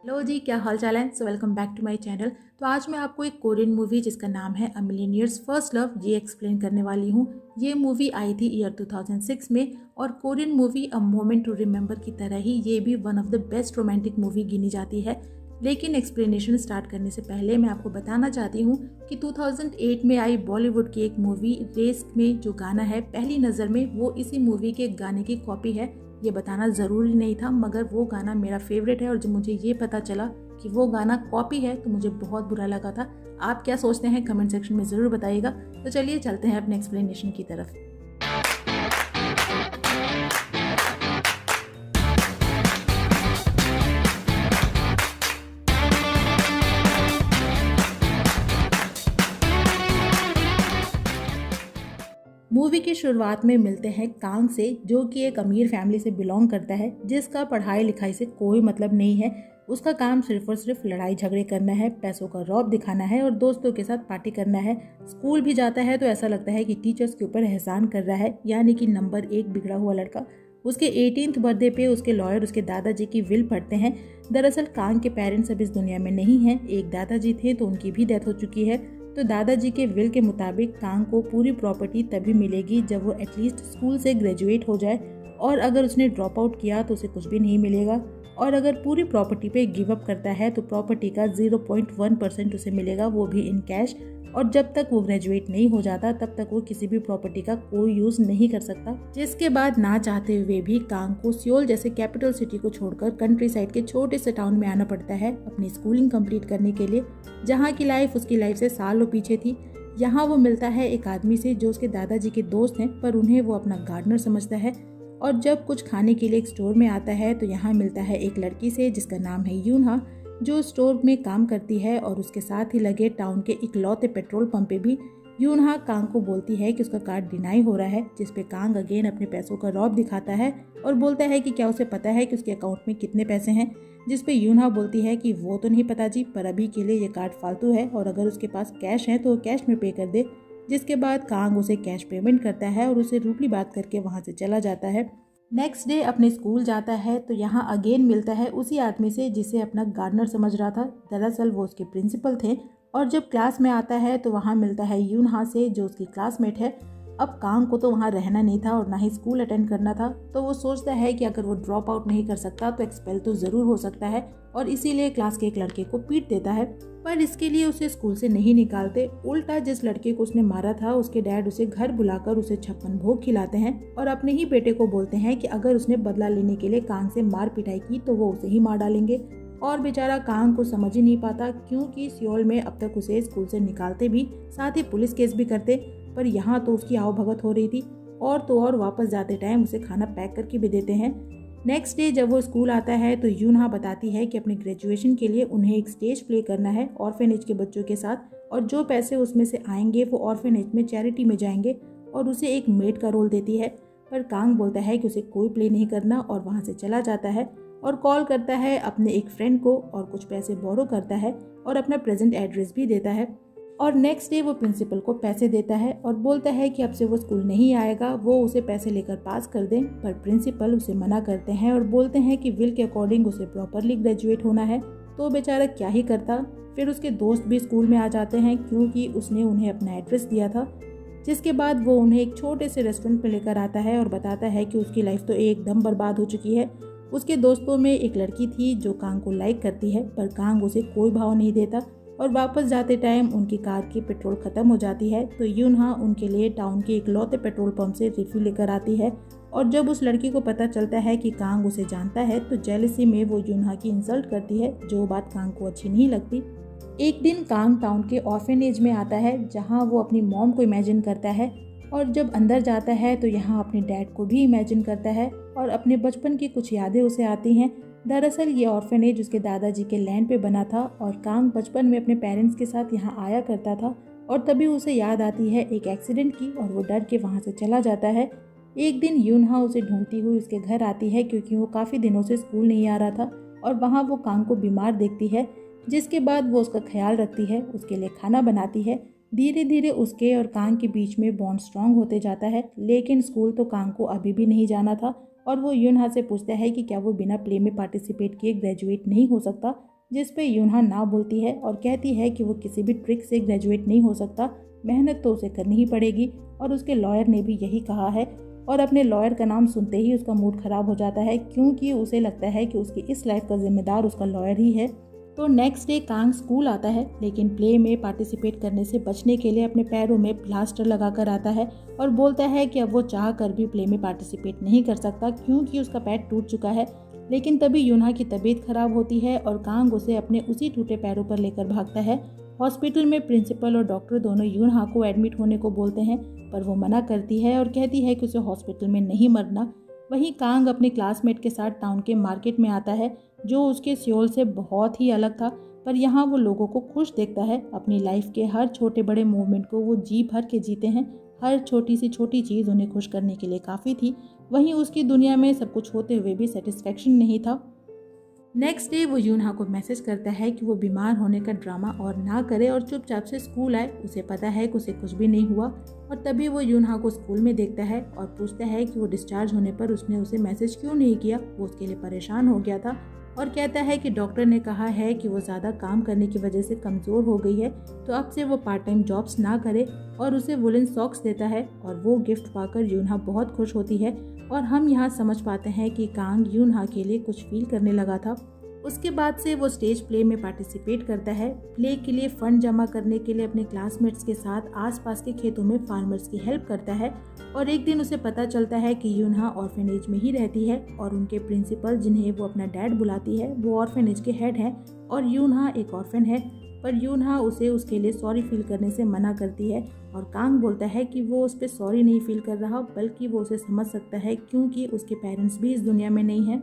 Hello जी, क्या हाल चाल है। Welcome back to my channel. तो आज मैं आपको एक कोरियन मूवी जिसका नाम है a million years first love ये एक्सप्लेन करने वाली हूँ। ये मूवी आई थी ईयर 2006 में और Korean movie a moment to remember की तरह ही ये भी one of the best romantic movie गिनी जाती है। लेकिन एक्सप्लेनेशन स्टार्ट करने से पहले मैं आपको बताना चाहती हूँ कि 2008 में आई बॉलीवुड की एक मूवी रेस में जो गाना है पहली नज़र में वो इसी मूवी के गाने की कॉपी है। ये बताना ज़रूरी नहीं था मगर वो गाना मेरा फेवरेट है और जब मुझे ये पता चला कि वो गाना कॉपी है तो मुझे बहुत बुरा लगा था। आप क्या सोचते हैं कमेंट सेक्शन में ज़रूर बताइएगा। तो चलिए चलते हैं अपने एक्सप्लेनेशन की तरफ। मूवी की शुरुआत में मिलते हैं कांग से जो कि एक अमीर फैमिली से बिलोंग करता है जिसका पढ़ाई लिखाई से कोई मतलब नहीं है। उसका काम सिर्फ और सिर्फ लड़ाई झगड़े करना है, पैसों का रौब दिखाना है और दोस्तों के साथ पार्टी करना है। स्कूल भी जाता है तो ऐसा लगता है कि टीचर्स के ऊपर एहसान कर रहा है, यानी कि नंबर 1 बिगड़ा हुआ लड़का। उसके 18th बर्थडे पे उसके लॉयर उसके दादाजी की विल पढ़ते हैं। दरअसल कांग के पेरेंट्स अब इस दुनिया में नहीं हैं। एक दादाजी थे तो उनकी भी डेथ हो चुकी है। तो दादाजी के विल के मुताबिक कांग को पूरी प्रॉपर्टी तभी मिलेगी जब वो एटलीस्ट स्कूल से ग्रेजुएट हो जाए, और अगर उसने ड्रॉप आउट किया तो उसे कुछ भी नहीं मिलेगा। और अगर पूरी प्रॉपर्टी पे गिव अप करता है तो प्रॉपर्टी का 0.1% उसे मिलेगा, वो भी इन कैश। और जब तक वो ग्रेजुएट नहीं हो जाता तब तक वो किसी भी प्रॉपर्टी का कोई यूज नहीं कर सकता। जिसके बाद ना चाहते हुए भी कांग को सियोल जैसे कैपिटल सिटी को छोड़कर कंट्री साइड के छोटे से टाउन में आना पड़ता है अपनी स्कूलिंग कंप्लीट करने के लिए, जहाँ की लाइफ उसकी लाइफ से सालों पीछे थी। यहाँ वो मिलता है एक आदमी से जो उसके दादाजी के दोस्त हैं, पर उन्हें वो अपना गार्डनर समझता है। और जब कुछ खाने के लिए एक स्टोर में आता है तो यहाँ मिलता है एक लड़की से जिसका नाम है यूनहा, जो स्टोर में काम करती है और उसके साथ ही लगे टाउन के इकलौते पेट्रोल पंप पे भी यूनहा कांग को बोलती है कि उसका कार्ड डिनाई हो रहा है, जिस पे कांग अगेन अपने पैसों का रौब दिखाता है और बोलता है कि क्या उसे पता है कि उसके अकाउंट में कितने पैसे हैं। जिस पे यूनहा बोलती है कि वो तो नहीं पता जी, पर अभी के लिए ये कार्ड फालतू है और अगर उसके पास कैश है तो वो कैश में पे कर दे। जिसके बाद कांग उसे कैश पेमेंट करता है और उसे रूडली बात करके वहाँ से चला जाता है। नेक्स्ट डे अपने स्कूल जाता है तो यहाँ अगेन मिलता है उसी आदमी से जिसे अपना गार्डनर समझ रहा था। दरअसल वो उसके प्रिंसिपल थे। और जब क्लास में आता है तो वहाँ मिलता है यूनहा से जो उसकी क्लासमेट है। अब कांग को तो वहाँ रहना नहीं था और ना ही स्कूल अटेंड करना था, तो वो सोचता है कि अगर वो ड्रॉप आउट नहीं कर सकता तो एक्सपेल तो ज़रूर हो सकता है और इसीलिए क्लास के एक लड़के को पीट देता है। पर इसके लिए उसे स्कूल से नहीं निकालते, उल्टा जिस लड़के को उसने मारा था उसके डैड उसे घर बुलाकर उसे 56 भोग खिलाते हैं और अपने ही बेटे को बोलते हैं कि अगर उसने बदला लेने के लिए कांग से मार पिटाई की तो वो उसे ही मार डालेंगे। और बेचारा कांग को समझ ही नहीं पाता क्योंकि सियोल में अब तक उसे स्कूल से निकालते भी, साथ ही पुलिस केस भी करते, पर यहाँ तो उसकी आवभगत हो रही थी। और तो और वापस जाते टाइम उसे खाना पैक करके भी देते हैं। नेक्स्ट डे जब वो स्कूल आता है तो यूनहा बताती है कि अपने ग्रेजुएशन के लिए उन्हें एक स्टेज प्ले करना है ऑर्फेनेज के बच्चों के साथ, और जो पैसे उसमें से आएंगे वो ऑर्फेनेज में चैरिटी में जाएंगे, और उसे एक मेड का रोल देती है। पर कांग बोलता है कि उसे कोई प्ले नहीं करना और वहाँ से चला जाता है और कॉल करता है अपने एक फ्रेंड को और कुछ पैसे बोरो करता है और अपना प्रेजेंट एड्रेस भी देता है। और नेक्स्ट डे वो प्रिंसिपल को पैसे देता है और बोलता है कि अब से वो स्कूल नहीं आएगा, वो उसे पैसे लेकर पास कर दें। पर प्रिंसिपल उसे मना करते हैं और बोलते हैं कि विल के अकॉर्डिंग उसे प्रॉपरली ग्रेजुएट होना है। तो बेचारा क्या ही करता। फिर उसके दोस्त भी स्कूल में आ जाते हैं क्योंकि उसने उन्हें अपना एड्रेस दिया था। जिसके बाद वो उन्हें एक छोटे से रेस्टोरेंट में लेकर आता है और बताता है कि उसकी लाइफ तो एकदम बर्बाद हो चुकी है। उसके दोस्तों में एक लड़की थी जो कांग को लाइक करती है, पर कांग उसे कोई भाव नहीं देता। और वापस जाते टाइम उनकी कार की पेट्रोल ख़त्म हो जाती है तो यूनहा उनके लिए टाउन के इकलौते पेट्रोल पंप से रिफिल लेकर आती है। और जब उस लड़की को पता चलता है कि कांग उसे जानता है तो जेलसी में वो यूनहा की इंसल्ट करती है, जो बात कांग को अच्छी नहीं लगती। एक दिन कांग टाउन के ऑर्फेनेज में आता है जहाँ वो अपनी मॉम को इमेजिन करता है, और जब अंदर जाता है तो यहाँ अपने डैड को भी इमेजिन करता है और अपने बचपन की कुछ यादें उसे आती हैं। दरअसल ये ऑर्फेनेज उसके दादाजी के लैंड पे बना था और कांग बचपन में अपने पेरेंट्स के साथ यहाँ आया करता था, और तभी उसे याद आती है एक एक्सीडेंट की और वो डर के वहाँ से चला जाता है। एक दिन यूनहा उसे ढूंढती हुई उसके घर आती है क्योंकि वो काफ़ी दिनों से स्कूल नहीं आ रहा था, और वहाँ वो कांग को बीमार देखती है। जिसके बाद वो उसका ख्याल रखती है, उसके लिए खाना बनाती है। धीरे धीरे उसके और कांग के बीच में बॉन्ड स्ट्रांग होते जाता है। लेकिन स्कूल तो कांग को अभी भी नहीं जाना था और वो यूनहा से पूछता है कि क्या वो बिना प्ले में पार्टिसिपेट किए ग्रेजुएट नहीं हो सकता। जिस पे यूनहा ना बोलती है और कहती है कि वो किसी भी ट्रिक से ग्रेजुएट नहीं हो सकता, मेहनत तो उसे करनी ही पड़ेगी। और उसके लॉयर ने भी यही कहा है। और अपने लॉयर का नाम सुनते ही उसका मूड खराब हो जाता है, क्योंकि उसे लगता है कि उसकी इस लाइफ का जिम्मेदार उसका लॉयर ही है। तो नेक्स्ट डे कांग स्कूल आता है, लेकिन प्ले में पार्टिसिपेट करने से बचने के लिए अपने पैरों में प्लास्टर लगा कर आता है और बोलता है कि अब वो चाह कर भी प्ले में पार्टिसिपेट नहीं कर सकता, क्योंकि उसका पैर टूट चुका है। लेकिन तभी यूनहा की तबीयत खराब होती है और कांग उसे अपने उसी टूटे पैरों पर लेकर भागता है। हॉस्पिटल में प्रिंसिपल और डॉक्टर दोनों यूनहा को एडमिट होने को बोलते हैं, पर वो मना करती है और कहती है कि उसे हॉस्पिटल में नहीं मरना। वहीं कांग अपने क्लासमेट के साथ टाउन के मार्केट में आता है, जो उसके सियोल से बहुत ही अलग था। पर यहाँ वो लोगों को खुश देखता है। अपनी लाइफ के हर छोटे बड़े मूवमेंट को वो जी भर के जीते हैं। हर छोटी सी छोटी चीज़ उन्हें खुश करने के लिए काफ़ी थी। वहीं उसकी दुनिया में सब कुछ होते हुए भी सेटिस्फेक्शन नहीं था। नेक्स्ट डे वो यूनहा को मैसेज करता है कि वो बीमार होने का ड्रामा और ना करे और चुपचाप से स्कूल आए। उसे पता है कि उसे कुछ भी नहीं हुआ। और तभी वो यूनहा को स्कूल में देखता है और पूछता है कि वो डिस्चार्ज होने पर उसने उसे मैसेज क्यों नहीं किया। वो उसके लिए परेशान हो गया था और कहता है कि डॉक्टर ने कहा है कि वो ज़्यादा काम करने की वजह से कमज़ोर हो गई है, तो अब से वो पार्ट टाइम जॉब्स ना करे। और उसे वुलन सॉक्स देता है और वो गिफ्ट पाकर यूनहा बहुत खुश होती है। और हम यहाँ समझ पाते हैं कि कांग यूनहा के लिए कुछ फील करने लगा था। उसके बाद से वो स्टेज प्ले में पार्टिसिपेट करता है। प्ले के लिए फंड जमा करने के लिए अपने क्लासमेट्स के साथ आसपास के खेतों में फार्मर्स की हेल्प करता है। और एक दिन उसे पता चलता है कि यूनहा ऑर्फेनेज में ही रहती है और उनके प्रिंसिपल, जिन्हें वो अपना डैड बुलाती है, वो ऑर्फेनेज के हेड हैं और यूनहा एक ऑर्फन है। पर यूनहा उसे उसके लिए सॉरी फील करने से मना करती है और कांग बोलता है कि वो उस पर सॉरी नहीं फील कर रहा, बल्कि वो उसे समझ सकता है, क्योंकि उसके पेरेंट्स भी इस दुनिया में नहीं हैं।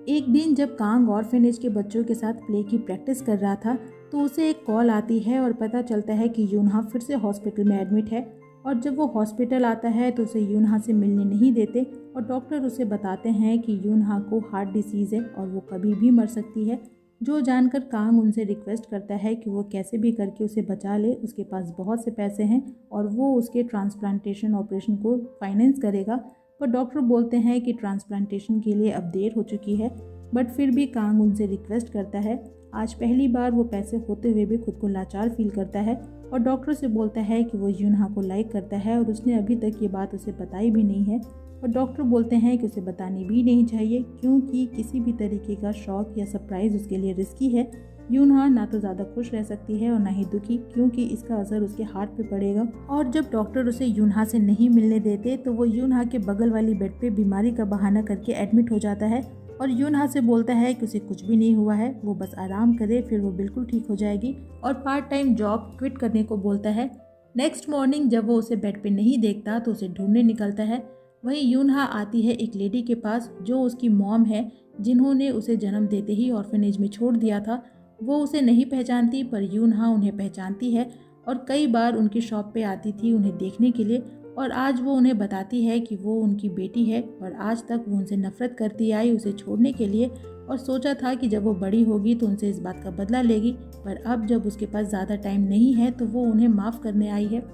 एक दिन जब कांग ऑर्फेनेज के बच्चों के साथ प्ले की प्रैक्टिस कर रहा था, तो उसे एक कॉल आती है और पता चलता है कि यूनहा फिर से हॉस्पिटल में एडमिट है। और जब वो हॉस्पिटल आता है तो उसे यूनहा से मिलने नहीं देते और डॉक्टर उसे बताते हैं कि यूनहा को हार्ट डिसीज़ है और वो कभी भी मर सकती है। जो जानकर कांग उनसे रिक्वेस्ट करता है कि वो कैसे भी करके उसे बचा ले। उसके पास बहुत से पैसे हैं और वो उसके ट्रांसप्लांटेशन ऑपरेशन को फाइनेंस करेगा। पर डॉक्टर बोलते हैं कि ट्रांसप्लांटेशन के लिए अब देर हो चुकी है। बट फिर भी कांग उनसे रिक्वेस्ट करता है। आज पहली बार वो पैसे होते हुए भी खुद को लाचार फील करता है और डॉक्टर से बोलता है कि वो यूनहा को लाइक करता है और उसने अभी तक ये बात उसे बताई भी नहीं है। और डॉक्टर बोलते हैं कि उसे बतानी भी नहीं चाहिए, क्योंकि किसी भी तरीके का शौक या सरप्राइज उसके लिए रिस्की है। यूनहा ना तो ज़्यादा खुश रह सकती है और ना ही दुखी, क्योंकि इसका असर उसके हार्ट पे पड़ेगा। और जब डॉक्टर उसे यूनहा से नहीं मिलने देते तो वो यूनहा के बगल वाली बेड पे बीमारी का बहाना करके एडमिट हो जाता है और यूनहा से बोलता है कि उसे कुछ भी नहीं हुआ है, वो बस आराम करे, फिर वो बिल्कुल ठीक हो जाएगी। और पार्ट टाइम जॉब क्विट करने को बोलता है। नेक्स्ट मॉर्निंग जब वो उसे बेड पे नहीं देखता तो उसे ढूंढने निकलता है। वहीं यूनहा आती है एक लेडी के पास, जो उसकी मॉम है, जिन्होंने उसे जन्म देते ही ऑर्फेनेज में छोड़ दिया था। वो उसे नहीं पहचानती, पर यूनहा उन्हें पहचानती है और कई बार उनकी शॉप पे आती थी उन्हें देखने के लिए। और आज वो उन्हें बताती है कि वो उनकी बेटी है और आज तक वो उनसे नफरत करती आई उसे छोड़ने के लिए, और सोचा था कि जब वो बड़ी होगी तो उनसे इस बात का बदला लेगी। पर अब जब उसके पास ज़्यादा टाइम नहीं है तो वो उन्हें माफ़ करने आई है।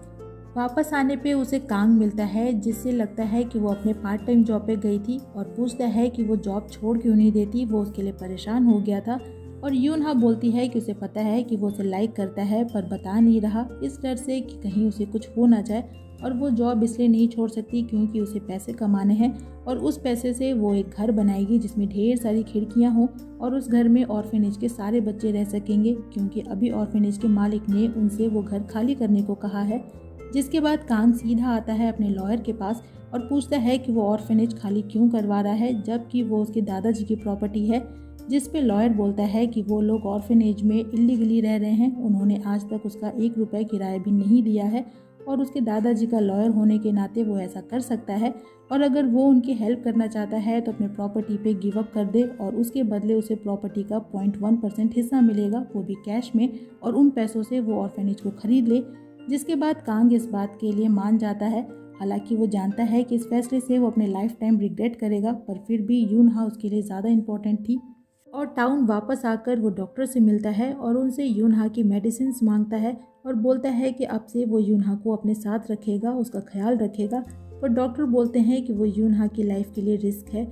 वापस आने पे उसे कांग मिलता है, जिससे लगता है कि वो अपने पार्ट टाइम जॉब पे गई थी और पूछता है कि वो जॉब छोड़ क्यों नहीं देती। वो उसके लिए परेशान हो गया था। और यूनहा बोलती है कि उसे पता है कि वो उसे लाइक करता है, पर बता नहीं रहा, इस डर से कि कहीं उसे कुछ हो ना जाए। और वो जॉब इसलिए नहीं छोड़ सकती क्योंकि उसे पैसे कमाने हैं और उस पैसे से वो एक घर बनाएगी जिसमें ढेर सारी खिड़कियां हों और उस घर में ऑर्फेनेज के सारे बच्चे रह सकेंगे, क्योंकि अभी ऑर्फेनेज के मालिक ने उनसे वो घर खाली करने को कहा है। जिसके बाद कांग सीधा आता है अपने लॉयर के पास और पूछता है कि वो ऑर्फेनेज खाली क्यों करवा रहा है, जबकि वो उसके दादाजी की प्रॉपर्टी है। जिस पे लॉयर बोलता है कि वो लोग ऑर्फेनेज में इल्लीगली रह रहे हैं, उन्होंने आज तक उसका 1 रुपये किराया भी नहीं दिया है और उसके दादाजी का लॉयर होने के नाते वो ऐसा कर सकता है। और अगर वो उनकी हेल्प करना चाहता है तो अपने प्रॉपर्टी पे गिव अप कर दे और उसके बदले उसे प्रॉपर्टी का 0.1% हिस्सा मिलेगा, वो भी कैश में, और उन पैसों से वो ऑर्फेनेज को खरीद ले। जिसके बाद कांग इस बात के लिए मान जाता है। हालांकि वो जानता है कि इस फैसले से वो अपने लाइफ टाइम रिग्रेट करेगा, पर फिर भी यूनहा उसके लिए ज़्यादा इम्पोर्टेंट थी। और टाउन वापस आकर वो डॉक्टर से मिलता है और उनसे यूनहा की मेडिसिन मांगता है और बोलता है कि अब से वो यूनहा को अपने साथ रखेगा, उसका ख्याल रखेगा। पर डॉक्टर बोलते हैं कि वो यूनहा की लाइफ के लिए रिस्क है।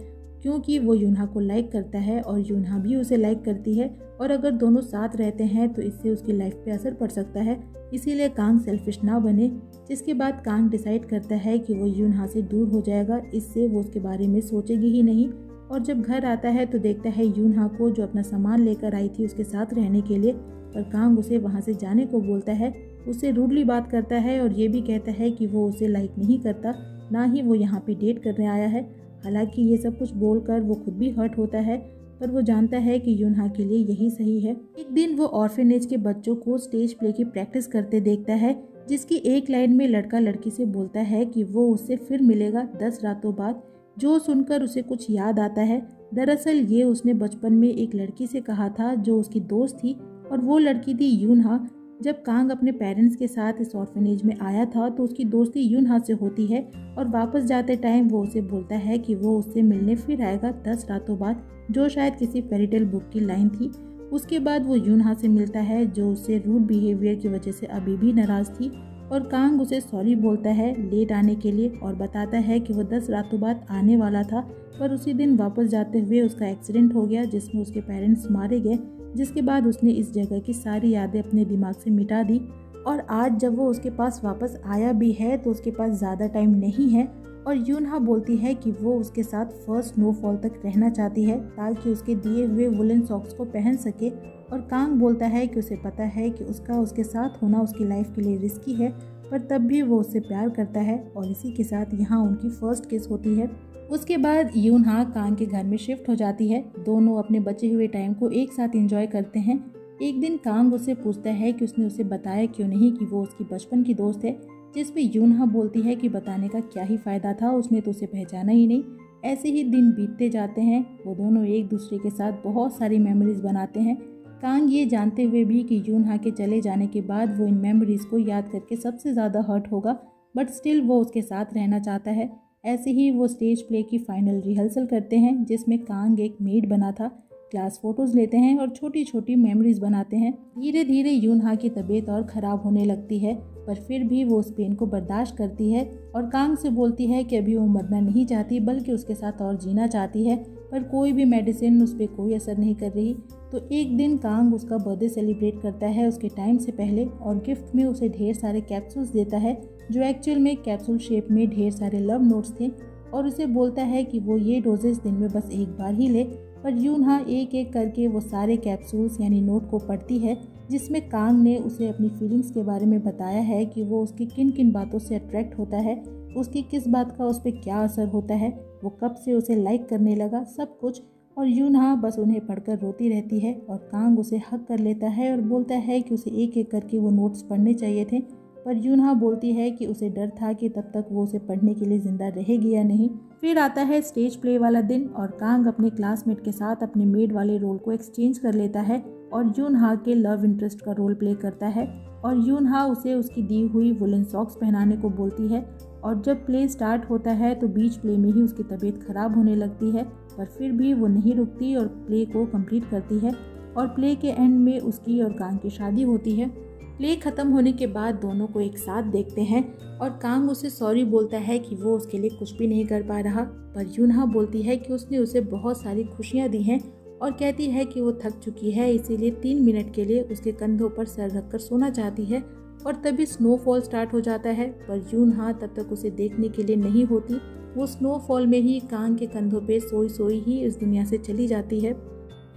क्योंकि वो यूनहा को लाइक करता है और यूनहा भी उसे लाइक करती है, और अगर दोनों साथ रहते हैं तो इससे उसकी लाइफ पे असर पड़ सकता है, इसीलिए कांग सेल्फिश ना बने। जिसके बाद कांग डिसाइड करता है कि वो यूनहा से दूर हो जाएगा, इससे वो उसके बारे में सोचेगी ही नहीं। और जब घर आता है तो देखता है यूनहा को, जो अपना सामान लेकर आई थी उसके साथ रहने के लिए, पर कांग उसे वहाँ से जाने को बोलता है, उससे रूडली बात करता है और ये भी कहता है कि वो उसे लाइक नहीं करता, ना ही वो यहाँ पे डेट करने आया है। हालांकि ये सब कुछ बोलकर वो खुद भी हर्ट होता है, पर वो जानता है कि यूनहा के लिए यही सही है। एक दिन वो ऑर्फेनेज के बच्चों को स्टेज प्ले की प्रैक्टिस करते देखता है, जिसकी एक लाइन में लड़का लड़की से बोलता है कि वो उससे फिर मिलेगा 10 रातों बाद, जो सुनकर उसे कुछ याद आता है। दरअसल ये उसने बचपन में एक लड़की से कहा था जो उसकी दोस्त थी, और वो लड़की थी यूनहा। जब कांग अपने पेरेंट्स के साथ इस ऑर्फेनेज में आया था तो उसकी दोस्ती यूनहा से होती है, और वापस जाते टाइम वो उसे बोलता है कि वो उससे मिलने फिर आएगा 10 रातों बाद, जो शायद किसी फेरीटेल बुक की लाइन थी। उसके बाद वो यूनहा से मिलता है, जो उससे रूड बिहेवियर की वजह से अभी भी नाराज़ थी, और कांग उसे सॉरी बोलता है लेट आने के लिए, और बताता है कि वो 10 रातों बाद आने वाला था, पर उसी दिन वापस जाते हुए उसका एक्सीडेंट हो गया जिसमें उसके पेरेंट्स मारे गए। जिसके बाद उसने इस जगह की सारी यादें अपने दिमाग से मिटा दी, और आज जब वो उसके पास वापस आया भी है तो उसके पास ज़्यादा टाइम नहीं है, और यूनहा बोलती है कि वो उसके साथ फर्स्ट स्नोफॉल तक रहना चाहती है ताकि उसके दिए हुए वुलन सॉक्स को पहन सके। और कांग बोलता है कि उसे पता है कि उसके साथ होना उसकी लाइफ के लिए रिस्की है, पर तब भी वो उससे प्यार करता है, और इसी के साथ यहाँ उनकी फर्स्ट किस होती है। उसके बाद यूनहा कांग के घर में शिफ्ट हो जाती है। दोनों अपने बचे हुए टाइम को एक साथ एंजॉय करते हैं। एक दिन कांग उससे पूछता है कि उसने उसे बताया क्यों नहीं कि वो उसकी बचपन की दोस्त है, जिस पे यूनहा बोलती है कि बताने का क्या ही फ़ायदा था, उसने तो उसे पहचाना ही नहीं। ऐसे ही दिन बीतते जाते हैं, वो दोनों एक दूसरे के साथ बहुत सारी मेमोरीज बनाते हैं। कांग ये जानते हुए भी कि यूनहा के चले जाने के बाद वो इन मेमोरीज को याद करके सबसे ज़्यादा हर्ट होगा, बट स्टिल वो उसके साथ रहना चाहता है। ऐसे ही वो स्टेज प्ले की फाइनल रिहर्सल करते हैं, जिसमें कांग एक मेड बना था। क्लास फोटोज़ लेते हैं और छोटी छोटी मेमोरीज बनाते हैं। धीरे धीरे यूनहा की तबीयत और ख़राब होने लगती है, पर फिर भी वो उस पेन को बर्दाश्त करती है और कांग से बोलती है कि अभी वो मरना नहीं चाहती बल्कि उसके साथ और जीना चाहती है, पर कोई भी मेडिसिन उस पर कोई असर नहीं कर रही। तो एक दिन कांग उसका बर्थडे सेलिब्रेट करता है उसके टाइम से पहले, और गिफ्ट में उसे ढेर सारे कैप्सूल्स देता है, जो एक्चुअल में कैप्सूल शेप में ढेर सारे लव नोट्स थे, और उसे बोलता है कि वो ये डोजेस दिन में बस एक बार ही ले। पर यूनहा एक एक करके वो सारे कैप्सूल्स यानी नोट को पढ़ती है, जिसमें कांग ने उसे अपनी फीलिंग्स के बारे में बताया है कि वो उसकी किन किन बातों से अट्रैक्ट होता है, उसकी किस बात का उस पर क्या असर होता है, वो कब से उसे लाइक करने लगा, सब कुछ। और यूनहा बस उन्हें पढ़कर रोती रहती है, और कांग उसे हक कर लेता है और बोलता है कि उसे एक एक करके वो नोट्स पढ़ने चाहिए थे। पर यूनहा बोलती है कि उसे डर था कि तब तक वो उसे पढ़ने के लिए जिंदा रहेगी या नहीं। फिर आता है स्टेज प्ले वाला दिन, और कांग अपने क्लासमेट के साथ अपने मेड वाले रोल को एक्सचेंज कर लेता है और यूनहा के लव इंटरेस्ट का रोल प्ले करता है, और यूनहा उसे उसकी दी हुई वुलन सॉक्स पहनाने को बोलती है। और जब प्ले स्टार्ट होता है तो बीच प्ले में ही उसकी तबीयत खराब होने लगती है, पर फिर भी वो नहीं रुकती और प्ले को कंप्लीट करती है, और प्ले के एंड में उसकी और कांग की शादी होती है। प्ले खत्म होने के बाद दोनों को एक साथ देखते हैं, और कांग उसे सॉरी बोलता है कि वो उसके लिए कुछ भी नहीं कर पा रहा, पर यूनहा बोलती है कि उसने उसे बहुत सारी खुशियाँ दी हैं, और कहती है कि वो थक चुकी है, इसीलिए 3 मिनट के लिए उसके कंधों पर सर रखकर सोना चाहती है। और तभी स्नोफॉल स्टार्ट हो जाता है, पर यूनहा तब तक उसे देखने के लिए नहीं होती। वो स्नोफॉल में ही कांग के कंधों पे सोई सोई ही इस दुनिया से चली जाती है।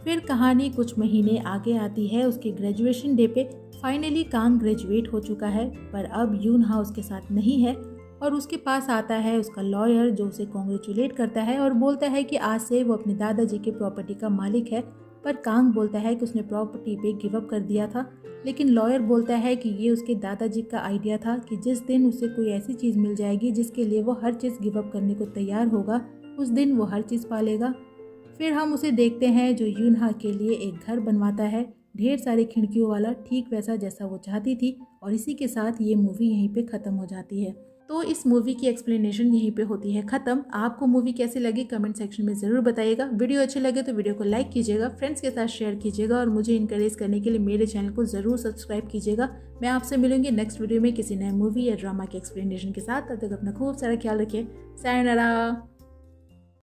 फिर कहानी कुछ महीने आगे आती है उसके ग्रेजुएशन डे पे। फाइनली कांग ग्रेजुएट हो चुका है, पर अब यूनहा उसके साथ नहीं है, और उसके पास आता है उसका लॉयर, जो उसे कॉन्ग्रेचुलेट करता है और बोलता है कि आज से वो अपने दादाजी के प्रॉपर्टी का मालिक है। पर कांग बोलता है कि उसने प्रॉपर्टी पे गिव अप कर दिया था, लेकिन लॉयर बोलता है कि ये उसके दादाजी का आइडिया था कि जिस दिन उसे कोई ऐसी चीज़ मिल जाएगी जिसके लिए वो हर चीज़ गिव अप करने को तैयार होगा, उस दिन वो हर चीज़ पालेगा। फिर हम उसे देखते हैं जो यूनहा के लिए एक घर बनवाता है, ढेर सारी खिड़कियों वाला, ठीक वैसा जैसा वो चाहती थी। और इसी के साथ ये मूवी यहीं पे ख़त्म हो जाती है। तो इस मूवी की एक्सप्लेनेशन यहीं पे होती है ख़त्म। आपको मूवी कैसी लगी कमेंट सेक्शन में ज़रूर बताइएगा। वीडियो अच्छी लगे तो वीडियो को लाइक कीजिएगा, फ्रेंड्स के साथ शेयर कीजिएगा, और मुझे इनकरेज करने के लिए मेरे चैनल को ज़रूर सब्सक्राइब कीजिएगा। मैं आपसे मिलूंगी नेक्स्ट वीडियो में किसी नए मूवी या ड्रामा के एक्सप्लेनेशन के साथ। तब तक अपना खूब सारा ख्याल रखिए। सायोनारा।